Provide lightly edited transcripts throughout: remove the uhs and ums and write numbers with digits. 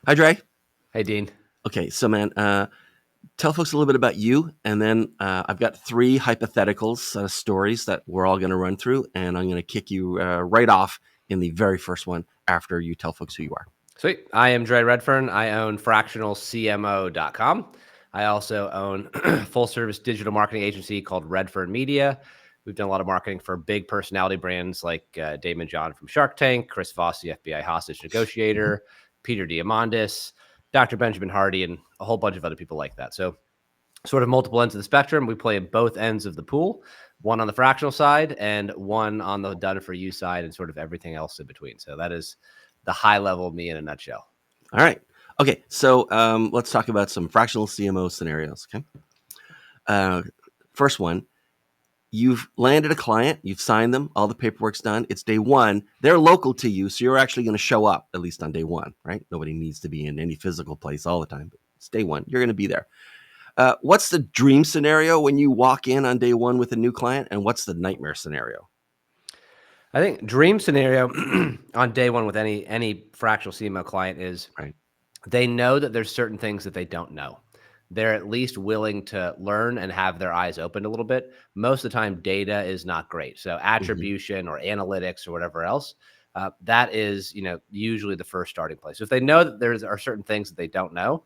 Hi, Draye. Hey, Dean. Okay, so man, tell folks a little bit about you, and then I've got three hypotheticals, stories that we're all going to run through, and I'm going to kick you right off in the very first one after you tell folks who you are. Sweet. I am Draye Redfern. I own fractionalcmo.com. I also own a full-service digital marketing agency called Redfern Media. We've done a lot of marketing for big personality brands like Damon John from Shark Tank, Chris Voss, the FBI hostage negotiator, Peter Diamandis, Dr. Benjamin Hardy, and a whole bunch of other people like that. So sort of multiple ends of the spectrum. We play in both ends of the pool, one on the fractional side and one on the done for you side, and sort of everything else in between. So that is the high level of me in a nutshell. All right. Okay, so let's talk about some fractional CMO scenarios. Okay. First one, you've landed a client, you've signed them, all the paperwork's done. It's day one. They're local to you, so you're actually going to show up at least on day one, right? Nobody needs to be in any physical place all the time, but it's day one. You're going to be there. What's the dream scenario when you walk in on day one with a new client, and what's the nightmare scenario? I think dream scenario on day one with any fractional CMO client is Right. they know that there's certain things that they don't know. They're at least willing to learn and have their eyes opened a little bit. Most of the time, data is not great. So attribution or analytics or whatever else, that is, usually the first starting place. So if they know that there are certain things that they don't know,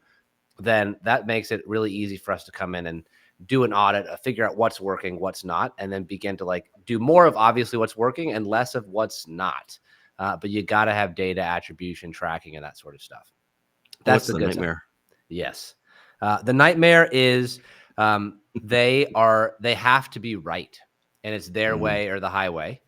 then that makes it really easy for us to come in and do an audit, figure out what's working, what's not, and then begin to do more of obviously what's working and less of what's not. But you got to have data attribution, tracking, and that sort of stuff. That's What's the good nightmare? stuff. Yes. The nightmare is they have to be right, and it's their way or the highway.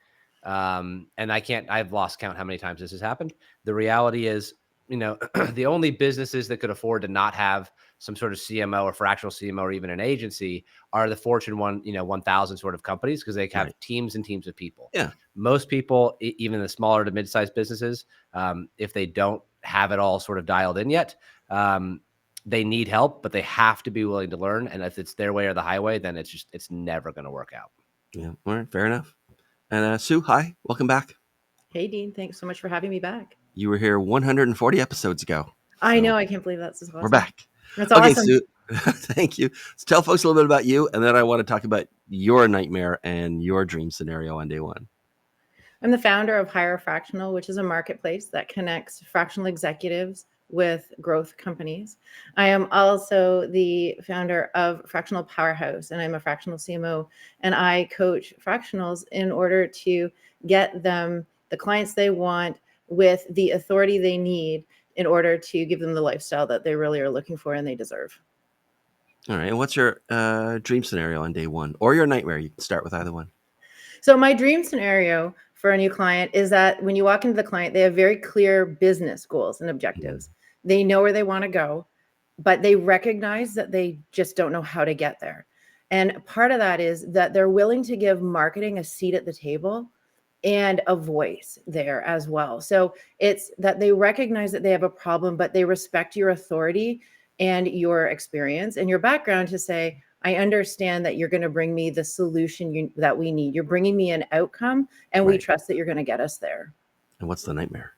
And I've lost count how many times this has happened. The reality is, the only businesses that could afford to not have some sort of CMO or fractional CMO or even an agency are the Fortune 1000 sort of companies, because they have teams and teams of people. Yeah. Most people, even the smaller to mid-sized businesses, if they don't have it all sort of dialed in yet, they need help, but they have to be willing to learn. And if it's their way or the highway, then it's never going to work out. Yeah. All right. Fair enough. And Sue, hi. Welcome back. Hey, Dean. Thanks so much for having me back. You were here 140 episodes ago. I know. I can't believe that's awesome. We're back. That's awesome. Sue, thank you. So tell folks a little bit about you, and then I want to talk about your nightmare and your dream scenario on day one. I'm the founder of Hire Fractional, which is a marketplace that connects fractional executives with growth companies. I am also the founder of Fractional Powerhouse, and I'm a fractional CMO, and I coach fractionals in order to get them the clients they want with the authority they need in order to give them the lifestyle that they really are looking for and they deserve. All right. And what's your dream scenario on day one, or your nightmare? You can start with either one. So my dream scenario for a new client is that when you walk into the client, they have very clear business goals and objectives. They know where they want to go, but they recognize that they just don't know how to get there. And part of that is that they're willing to give marketing a seat at the table and a voice there as well. So it's that they recognize that they have a problem, but they respect your authority and your experience and your background to say, I understand that you're going to bring me the solution that we need. You're bringing me an outcome, and we trust that you're going to get us there. And what's the nightmare?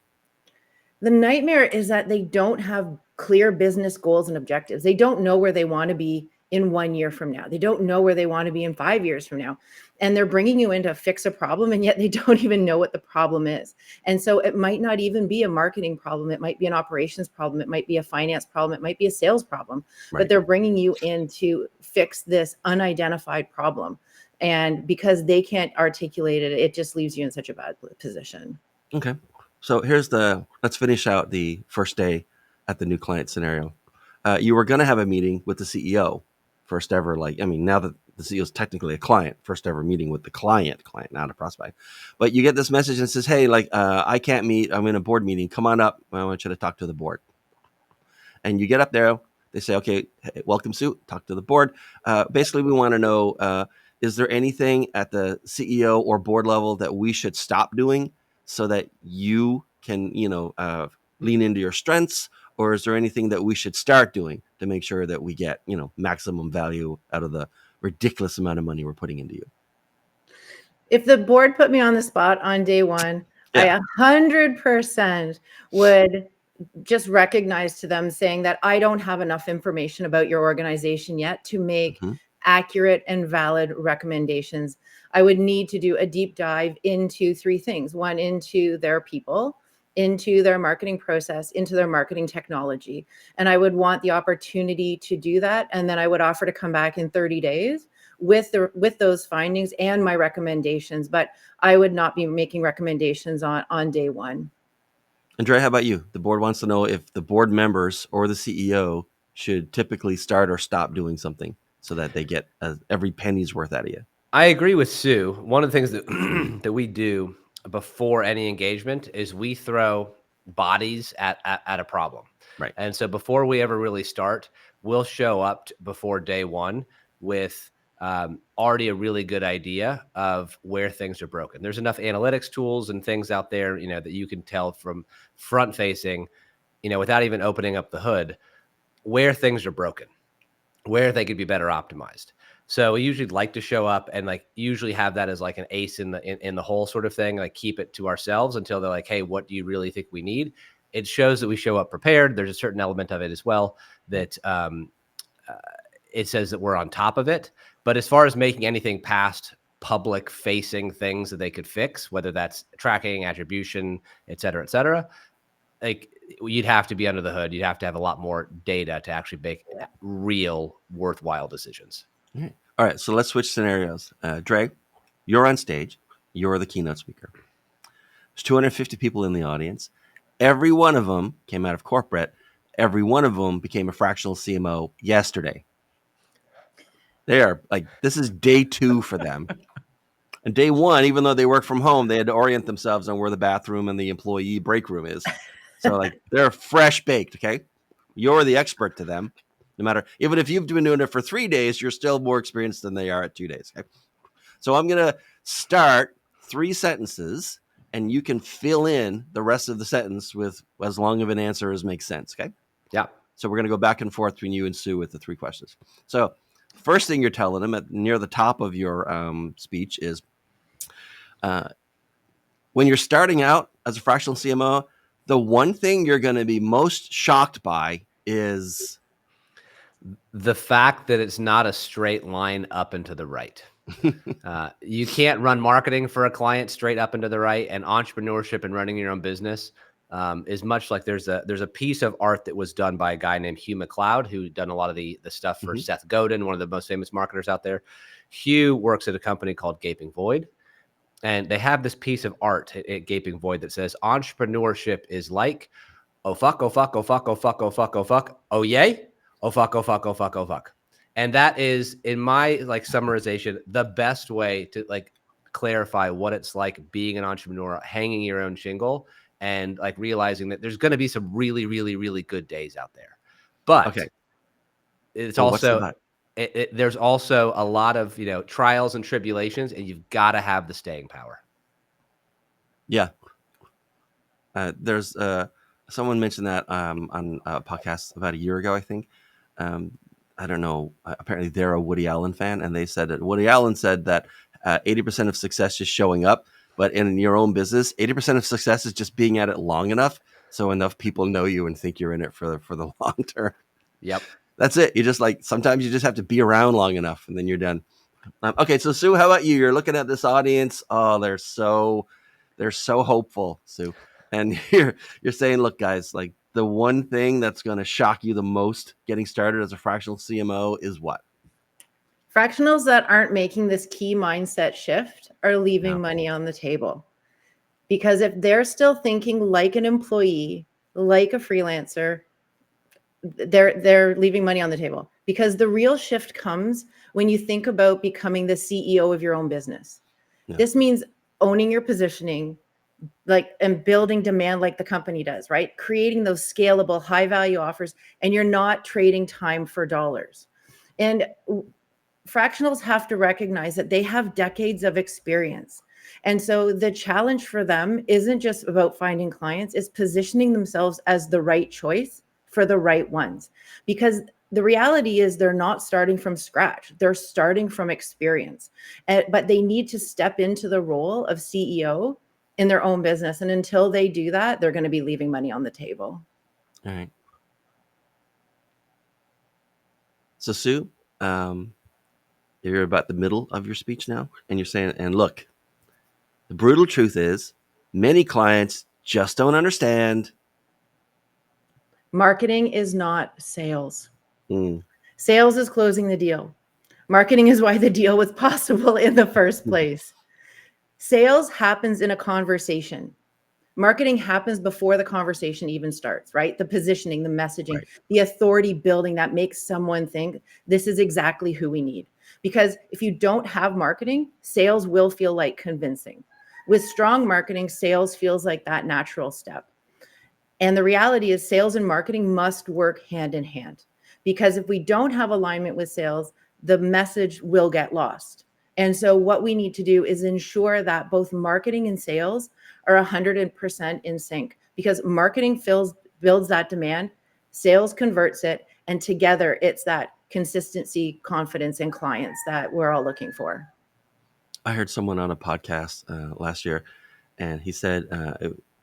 The nightmare is that they don't have clear business goals and objectives. They don't know where they want to be in 1 year from now. They don't know where they want to be in 5 years from now. And they're bringing you in to fix a problem, and yet they don't even know what the problem is. And so it might not even be a marketing problem. It might be an operations problem. It might be a finance problem. It might be a sales problem. But they're bringing you in to fix this unidentified problem. And because they can't articulate it, it just leaves you in such a bad position. Okay. So let's finish out the first day at the new client scenario. You were going to have a meeting with the CEO, first ever, now that the CEO is technically a client, first ever meeting with the client, not a prospect. But you get this message and says, hey, I can't meet. I'm in a board meeting. Come on up. I want you to talk to the board. And you get up there. They say, okay, hey, welcome, Sue. Talk to the board. Basically, we want to know, is there anything at the CEO or board level that we should stop doing so that you can, lean into your strengths? Or is there anything that we should start doing to make sure that we get, maximum value out of the ridiculous amount of money we're putting into you? If the board put me on the spot on day one, I 100% would just recognize to them saying that I don't have enough information about your organization yet to make accurate and valid recommendations. I would need to do a deep dive into three things. One, into their people, into their marketing process, into their marketing technology. And I would want the opportunity to do that. And then I would offer to come back in 30 days with those findings and my recommendations. But I would not be making recommendations on day one. And Draye, how about you? The board wants to know if the board members or the CEO should typically start or stop doing something so that they get every penny's worth out of you. I agree with Sue. One of the things that that we do before any engagement is we throw bodies at a problem. Right. And so before we ever really start, we'll show up before day one with already a really good idea of where things are broken. There's enough analytics tools and things out there, that you can tell from front facing, without even opening up the hood, where things are broken, where they could be better optimized. So we usually like to show up and usually have that as like an ace in the hole sort of thing, like keep it to ourselves until they're like, hey, what do you really think we need? It shows that we show up prepared. There's a certain element of it as well that it says that we're on top of it. But as far as making anything past public facing things that they could fix, whether that's tracking, attribution, et cetera, like you'd have to be under the hood. You'd have to have a lot more data to actually make real worthwhile decisions. All right. So let's switch scenarios. Draye, you're on stage. You're the keynote speaker. There's 250 people in the audience. Every one of them came out of corporate. Every one of them became a fractional CMO yesterday. They are this is day 2 for them. And day 1, even though they work from home, they had to orient themselves on where the bathroom and the employee break room is. So they're fresh baked. Okay. You're the expert to them. No matter, even if you've been doing it for 3 days, you're still more experienced than they are at 2 days. Okay. So I'm going to start 3 sentences and you can fill in the rest of the sentence with as long of an answer as makes sense. Okay. Yeah. So we're going to go back and forth between you and Sue with the 3 questions. So first thing you're telling them near the top of your speech is when you're starting out as a fractional CMO, the one thing you're going to be most shocked by is the fact that it's not a straight line up and to the right. You can't run marketing for a client straight up and to the right, and entrepreneurship and running your own business is much like there's a piece of art that was done by a guy named Hugh McLeod, who done a lot of the stuff for Seth Godin, one of the most famous marketers out there. Hugh works at a company called Gaping Void, and they have this piece of art at Gaping Void that says entrepreneurship is like, oh fuck, oh fuck, oh fuck, oh fuck, oh fuck, oh fuck, oh yay, oh fuck, oh fuck, oh fuck, oh fuck. And that is, in my summarization, the best way to clarify what it's like being an entrepreneur, hanging your own shingle, and realizing that there's going to be some really, really, really good days out there. But it's also there's also a lot of trials and tribulations, and you've got to have the staying power. Yeah. There's someone mentioned that on a podcast about a year ago, I think. I don't know. Apparently, they're a Woody Allen fan, and they said that Woody Allen said that 80% of success is showing up, but in your own business, 80% of success is just being at it long enough, so enough people know you and think you're in it for the long term. Yep, that's it. You just sometimes you just have to be around long enough, and then you're done. Okay, so Sue, how about you? You're looking at this audience. Oh, they're so hopeful, Sue, and you're saying, look, guys, the one thing that's going to shock you the most getting started as a fractional CMO is what? Fractionals that aren't making this key mindset shift are leaving money on the table. Because if they're still thinking like an employee, like a freelancer, they're leaving money on the table. Because the real shift comes when you think about becoming the CEO of your own business. Yeah. This means owning your positioning, and building demand like the company does, right? Creating those scalable, high value offers, and you're not trading time for dollars. And fractionals have to recognize that they have decades of experience. And so the challenge for them isn't just about finding clients, it's positioning themselves as the right choice for the right ones. Because the reality is they're not starting from scratch. They're starting from experience. But they need to step into the role of CEO in their own business. And until they do that, they're going to be leaving money on the table. All right. So Sue, you're about the middle of your speech now, and you're saying, and look, the brutal truth is many clients just don't understand. Marketing is not sales. Mm. Sales is closing the deal. Marketing is why the deal was possible in the first place. Sales happens in a conversation. Marketing happens before the conversation even starts, right? The positioning, the messaging, Right. the authority building that makes someone think this is exactly who we need. Because if you don't have marketing, sales will feel like convincing. With strong marketing, sales feels like that natural step. And the reality is, sales and marketing must work hand in hand. Because if we don't have alignment with sales, the message will get lost. And so, what we need to do is ensure that both marketing and sales are 100% in sync, because marketing builds that demand, sales converts it, and together it's that consistency, confidence, and clients that we're all looking for. I heard someone on a podcast last year, and he said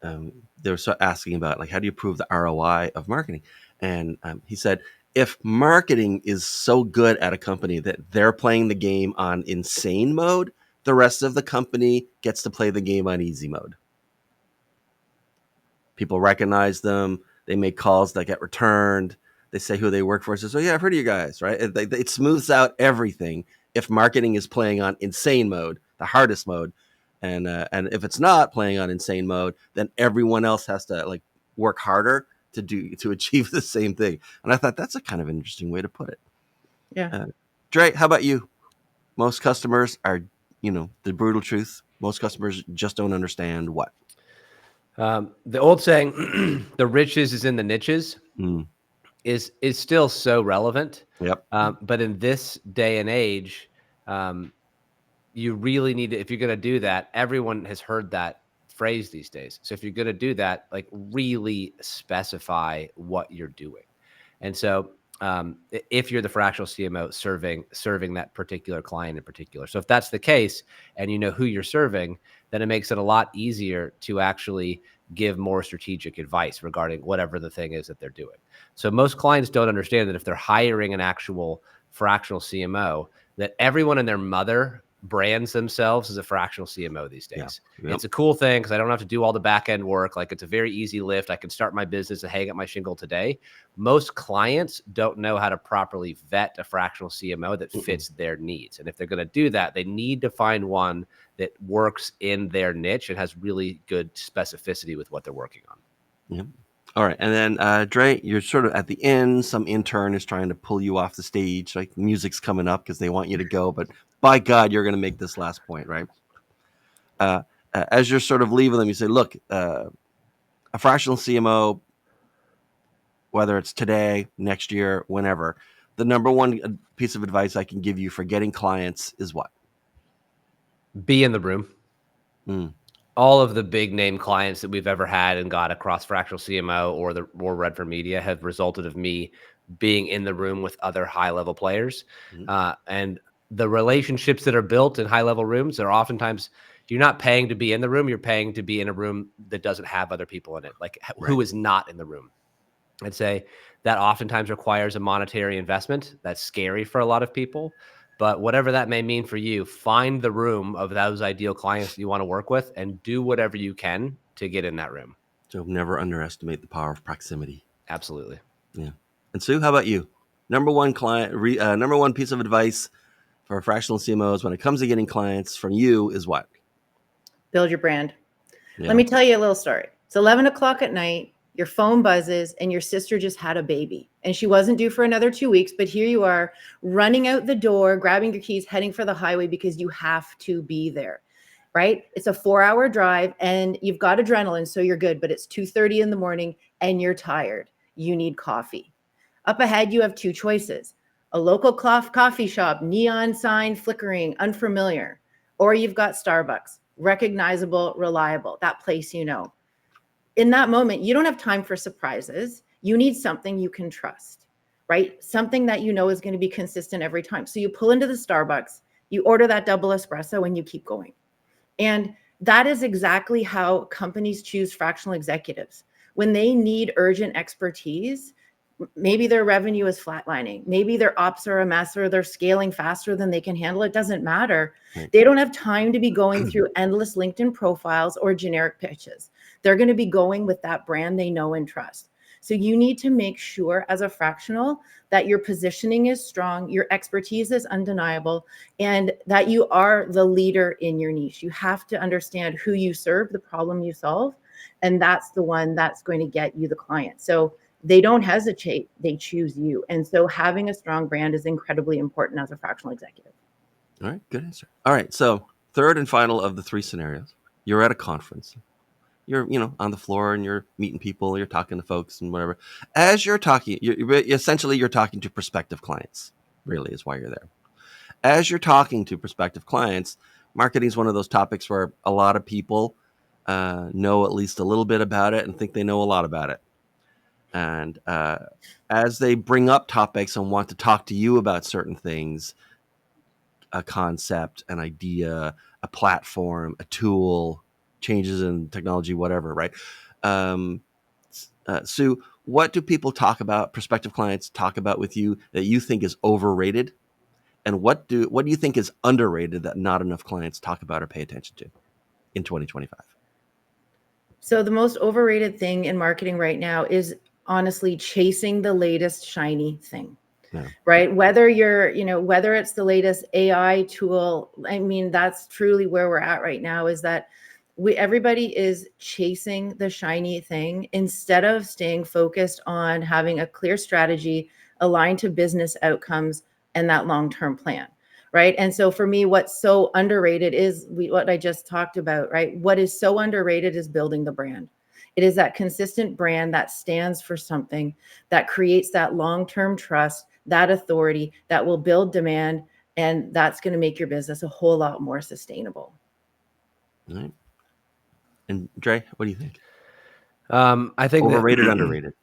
they were asking about like how do you prove the ROI of marketing, and he said if marketing is so good at a company that they're playing the game on insane mode, the rest of the company gets to play the game on easy mode. People recognize them. They make calls that get returned. They say who they work for. Says, "Oh yeah, I've heard of you guys." Right? It smooths out everything if marketing is playing on insane mode, the hardest mode, and if it's not playing on insane mode, then everyone else has to like work harder to achieve the same thing. And I thought that's a kind of interesting way to put it. Yeah. Draye, how about you? Most customers are, the brutal truth. Most customers just don't understand what. The old saying, "The riches is in the niches," Mm, is still so relevant. yep. But in this day and age, um, you really need to, if you're going to do that, everyone has heard that phrase these days. So if you're going to do that, like really specify what you're doing. And so if you're the fractional CMO serving that particular client in particular. So if that's the case and you know who you're serving, then it makes it a lot easier to actually give more strategic advice regarding whatever the thing is that they're doing. So most clients don't understand that if they're hiring an actual fractional CMO, that everyone and their mother brands themselves as a fractional CMO these Yeah. days. Yep. It's a cool thing because I don't have to do all the back end work. Like it's a very easy lift. I can start my business and hang up my shingle today. Most clients don't know how to properly vet a fractional CMO that fits their needs. And if they're going to do that, they need to find one that works in their niche and has really good specificity with what they're working on. Yep. All right. And then, Draye, you're sort of at the end. Some intern is trying to pull you off the stage. Like music's coming up because they want you to go. But by God, you're going to make this last point, right? As you're sort of leaving them, you say, look, a fractional CMO, whether it's today, next year, whenever, the number one piece of advice I can give you for getting clients is what? Be in the room. Mm. All of the big name clients that we've ever had and got across fractional CMO or Redfern Media have resulted of me being in the room with other high level players. And the relationships that are built in high level rooms are oftentimes you're not paying to be in the room. You're paying to be in a room that doesn't have other people in it, like who Right. is not in the room. I'd say that oftentimes requires a monetary investment. That's scary for a lot of people. But whatever that may mean for you, find the room of those ideal clients that you want to work with and do whatever you can to get in that room. So never underestimate the power of proximity. Absolutely. Yeah. And Sue, how about you? Number one number one piece of advice for fractional CMOs when it comes to getting clients from you is what? Build your brand. Yeah. Let me tell you a little story. It's 11 o'clock at night. Your phone buzzes and your sister just had a baby and she wasn't due for another 2 weeks. But here you are running out the door, grabbing your keys, heading for the highway because you have to be there, right? It's a 4-hour drive and you've got adrenaline. So you're good, but it's 2:30 in the morning and you're tired. You need coffee. Up ahead, you have two choices: a local coffee shop, neon sign flickering, unfamiliar, or you've got Starbucks, recognizable, reliable, that place you know. In that moment, you don't have time for surprises. You need something you can trust, right? Something that you know is going to be consistent every time. So you pull into the Starbucks, you order that double espresso, and you keep going. And that is exactly how companies choose fractional executives. When they need urgent expertise, maybe their revenue is flatlining, maybe their ops are a mess, or they're scaling faster than they can handle. It doesn't matter. Right. They don't have time to be going through endless LinkedIn profiles or generic pitches. They're going to be going with that brand they know and trust. So you need to make sure as a fractional that your positioning is strong, your expertise is undeniable, and that you are the leader in your niche. You have to understand who you serve, the problem you solve, and that's the one that's going to get you the client. So they don't hesitate, they choose you. And so having a strong brand is incredibly important as a fractional executive. All right, good answer. All right, so third and final of the three scenarios. You're at a conference. You're, on the floor and you're meeting people, you're talking to folks and whatever. As you're talking, you're talking to prospective clients, really is why you're there. As you're talking to prospective clients, marketing is one of those topics where a lot of people know at least a little bit about it and think they know a lot about it. And as they bring up topics and want to talk to you about certain things, a concept, an idea, a platform, a tool, changes in technology, whatever, right? Sue, what do people talk about, prospective clients talk about with you that you think is overrated? And what do you think is underrated that not enough clients talk about or pay attention to in 2025? So the most overrated thing in marketing right now is honestly chasing the latest shiny thing. No. Right? Whether whether it's the latest AI tool, I mean, that's truly where we're at right now, is that everybody is chasing the shiny thing instead of staying focused on having a clear strategy aligned to business outcomes and that long-term plan. Right. And so for me, what's so underrated is what I just talked about, right? What is so underrated is building the brand. It is that consistent brand that stands for something, that creates that long-term trust, that authority, that will build demand, and that's going to make your business a whole lot more sustainable. All right. And Draye, what do you think? I think Overrated, underrated.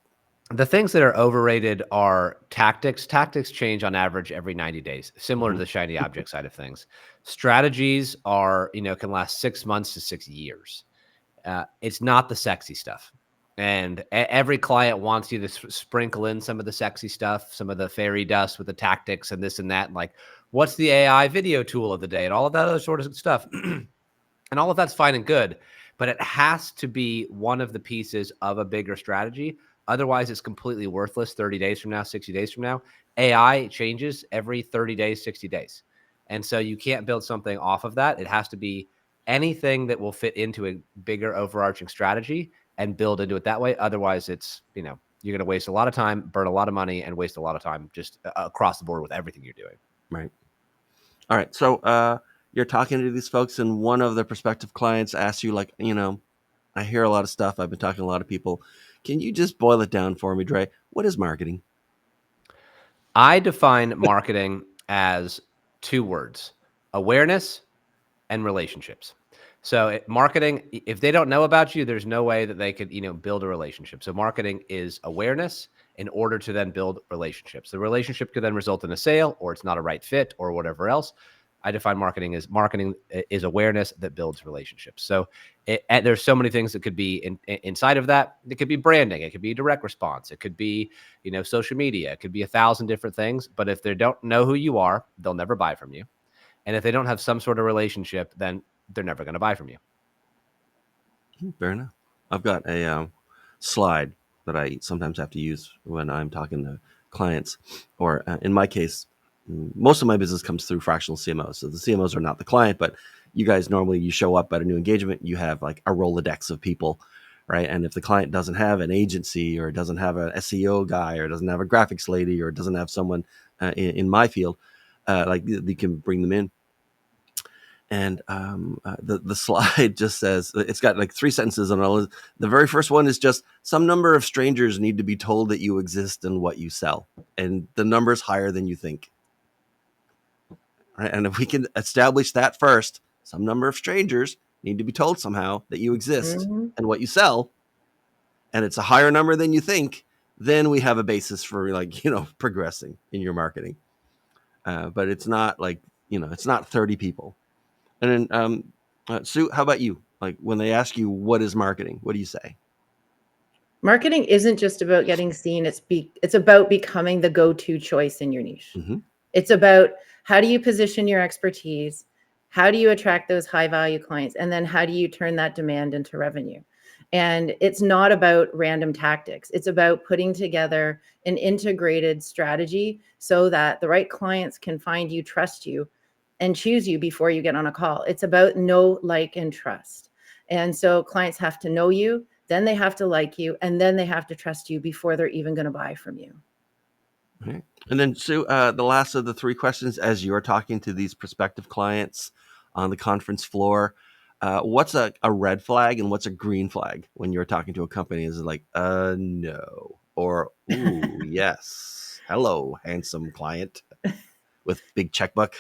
The things that are overrated are tactics. Tactics change on average every 90 days, similar to the shiny object side of things. Strategies are, can last 6 months to 6 years. It's not the sexy stuff. And every client wants you to sprinkle in some of the sexy stuff, some of the fairy dust with the tactics and this and that. And like, what's the AI video tool of the day and all of that other sort of stuff. And all of that's fine and good, but it has to be one of the pieces of a bigger strategy. Otherwise, it's completely worthless 30 days from now, 60 days from now. AI changes every 30 days, 60 days. And so you can't build something off of that. It has to be anything that will fit into a bigger overarching strategy and build into it that way. Otherwise, it's, you're going to waste a lot of time, burn a lot of money, and waste a lot of time just across the board with everything you're doing. Right. All right. So you're talking to these folks and one of the prospective clients asks you, like, I hear a lot of stuff. I've been talking to a lot of people. Can you just boil it down for me, Draye? What is marketing? I define marketing as 2 words: awareness and relationships. So marketing, if they don't know about you, there's no way that they could, build a relationship. So marketing is awareness in order to then build relationships. The relationship could then result in a sale, or it's not a right fit, or whatever else. I define marketing is awareness that builds relationships. So there's so many things that could be inside of that. It could be branding. It could be direct response. It could be, social media. It could be 1,000 different things. But if they don't know who you are, they'll never buy from you. And if they don't have some sort of relationship, then they're never going to buy from you. Fair enough. I've got a slide that I sometimes have to use when I'm talking to clients, or in my case, most of my business comes through fractional CMOs. So the CMOs are not the client, but you guys normally, you show up at a new engagement, you have like a Rolodex of people, right? And if the client doesn't have an agency, or doesn't have an SEO guy, or doesn't have a graphics lady, or doesn't have someone in my field, like you can bring them in. And the slide just says, it's got like 3 sentences on all. The very first one is just, some number of strangers need to be told that you exist and what you sell, and the number is higher than you think. Right? And if we can establish that first, some number of strangers need to be told somehow that you exist and what you sell, and it's a higher number than you think, then we have a basis for, like, progressing in your marketing. But it's not like, it's not 30 people. And then, Sue, how about you? Like, when they ask you what is marketing, what do you say? Marketing isn't just about getting seen. It's about becoming the go-to choice in your niche. Mm-hmm. It's about how do you position your expertise? How do you attract those high value clients? And then how do you turn that demand into revenue? And it's not about random tactics. It's about putting together an integrated strategy so that the right clients can find you, trust you, and choose you before you get on a call. It's about know, like, and trust. And so clients have to know you, then they have to like you, and then they have to trust you before they're even going to buy from you. Right. And then, Sue, the last of the three questions, as you're talking to these prospective clients on the conference floor, what's a red flag and what's a green flag when you're talking to a company? Is it like, no, or, ooh, yes, hello, handsome client with big checkbook?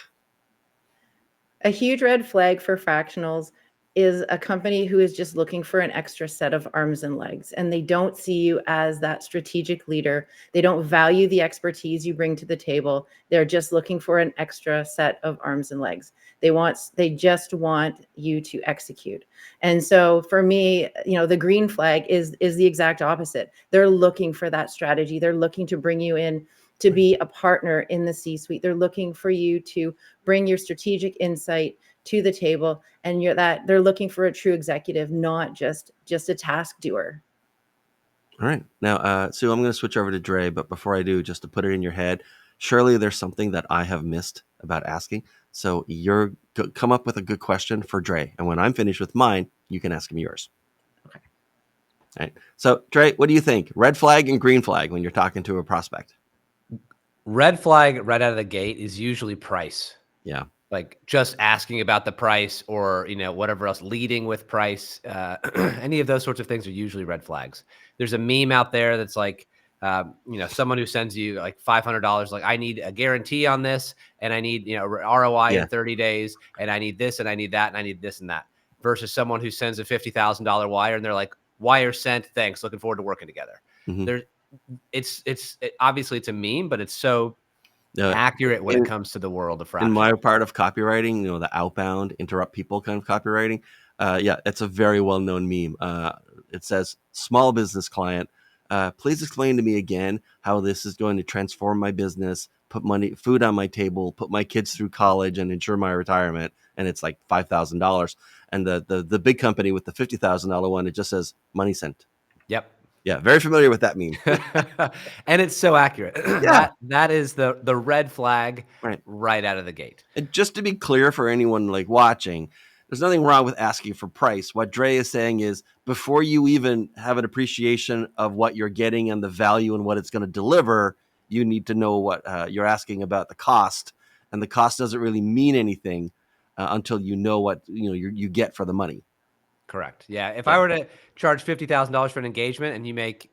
A huge red flag for fractionals is a company who is just looking for an extra set of arms and legs, and they don't see you as that strategic leader. They don't value the expertise you bring to the table. They're just looking for an extra set of arms and legs. They just want you to execute. And so for me, the green flag is the exact opposite. They're looking for that strategy. They're looking to bring you in to be a partner in the C-suite. They're looking for you to bring your strategic insight to the table, and they're looking for a true executive, not just a task doer. All right. Now, Sue, I'm going to switch over to Draye, but before I do, just to put it in your head, surely there's something that I have missed about asking. So come up with a good question for Draye, and when I'm finished with mine, you can ask him yours. Okay. All right. So, Draye, what do you think? Red flag and green flag when you're talking to a prospect? Red flag right out of the gate is usually price. Yeah. Like just asking about the price or, whatever else, leading with price. Any of those sorts of things are usually red flags. There's a meme out there that's like, someone who sends you like $500, like I need a guarantee on this and I need, ROI in 30 days and I need this and I need that and I need this and that, versus someone who sends a $50,000 wire and they're like, wire sent, thanks, looking forward to working together. Mm-hmm. Obviously it's a meme, but it's so accurate when it comes to the world of fractional. In my part of copywriting, the outbound, interrupt people kind of copywriting, it's a very well-known meme. It says, small business client, please explain to me again how this is going to transform my business, put food on my table, put my kids through college and ensure my retirement. And it's like $5,000. And the big company with the $50,000 one, it just says money sent. Yep. Yeah, very familiar with that meme. And it's so accurate. Yeah. That is the red flag right out of the gate. And just to be clear for anyone like watching, there's nothing wrong with asking for price. What Draye is saying is before you even have an appreciation of what you're getting and the value and what it's going to deliver, you need to know what you're asking about the cost. And the cost doesn't really mean anything until you know what you get for the money. Correct. Yeah. If I were to charge $50,000 for an engagement and you make,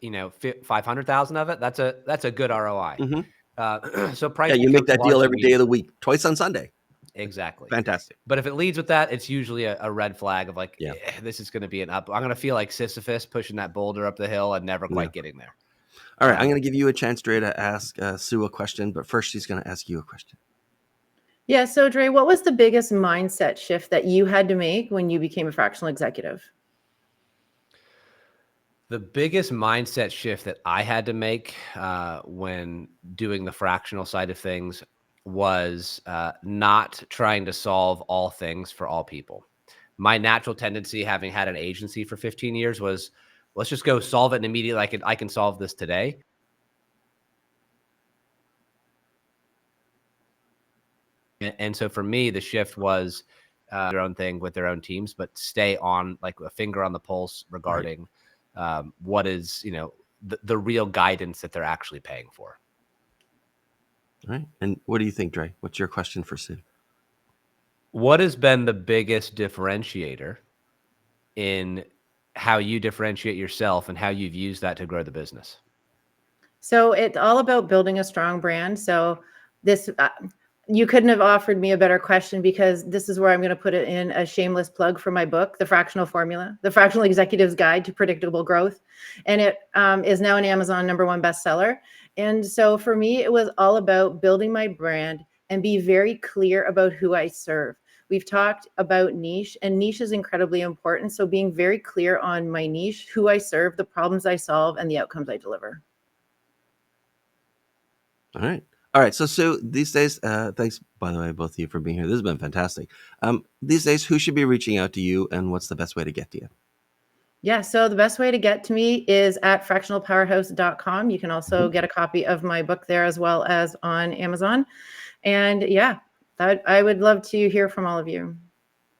500,000 of it, that's a good ROI. Mm-hmm. So price. Yeah, you make that deal every day of the week, twice on Sunday. Exactly. Fantastic. But if it leads with that, it's usually a red flag of like, this is going to be an up. I'm going to feel like Sisyphus pushing that boulder up the hill and never quite getting there. All right. I'm going to give you a chance, Draye, to ask Sue a question, but first she's going to ask you a question. Yeah. So, Draye, what was the biggest mindset shift that you had to make when you became a fractional executive? The biggest mindset shift that I had to make when doing the fractional side of things was not trying to solve all things for all people. My natural tendency, having had an agency for 15 years, was let's just go solve it and immediately I can solve this today. And so for me, the shift was their own thing with their own teams, but stay on like a finger on the pulse regarding what is, the real guidance that they're actually paying for. All right. And what do you think, Draye? What's your question for Sue? What has been the biggest differentiator in how you differentiate yourself and how you've used that to grow the business? So it's all about building a strong brand. So this, you couldn't have offered me a better question, because this is where I'm going to put it in a shameless plug for my book, The Fractional Formula, The Fractional Executive's Guide to Predictable Growth. And it is now an Amazon #1 bestseller. And so for me, it was all about building my brand and be very clear about who I serve. We've talked about niche, and niche is incredibly important. So being very clear on my niche, who I serve, the problems I solve, and the outcomes I deliver. All right. All right. So, Sue, these days, thanks, by the way, both of you for being here. This has been fantastic. These days, who should be reaching out to you, and what's the best way to get to you? Yeah, so the best way to get to me is at fractionalpowerhouse.com. You can also get a copy of my book there as well as on Amazon. And yeah, I would love to hear from all of you.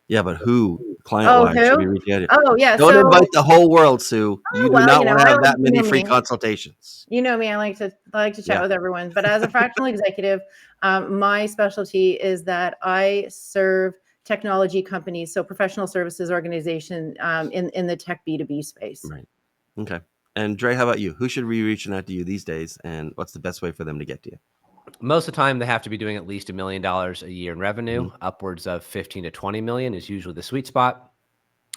Yeah, but who, Oh, client-wise, should be who? reaching out to you? Oh, yeah. Don't So, invite the whole world, Sue. You do well, not you know, want to I have like, that many free me. consultations. You know me. I like to chat Yeah. with everyone. But as a fractional executive, my specialty is that I serve technology companies, so professional services organization in the tech B2B space. Right. Okay. And Draye, how about you? Who should be reaching out to you these days, and what's the best way for them to get to you? Most of the time, they have to be doing at least $1 million a year in revenue. Upwards of 15 to 20 million is usually the sweet spot.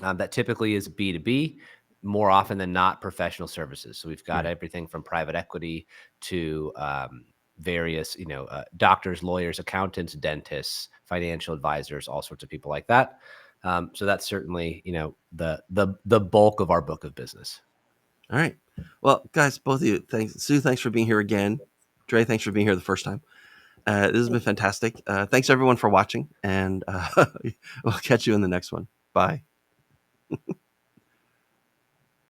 That typically is B2B, more often than not professional services. So we've got everything from private equity to various, doctors, lawyers, accountants, dentists, financial advisors, all sorts of people like that. So that's certainly, the bulk of our book of business. All right. Well, guys, both of you, thanks. Sue, thanks for being here again. Draye, thanks for being here the first time. This has been fantastic. Thanks everyone for watching, and we'll catch you in the next one. Bye.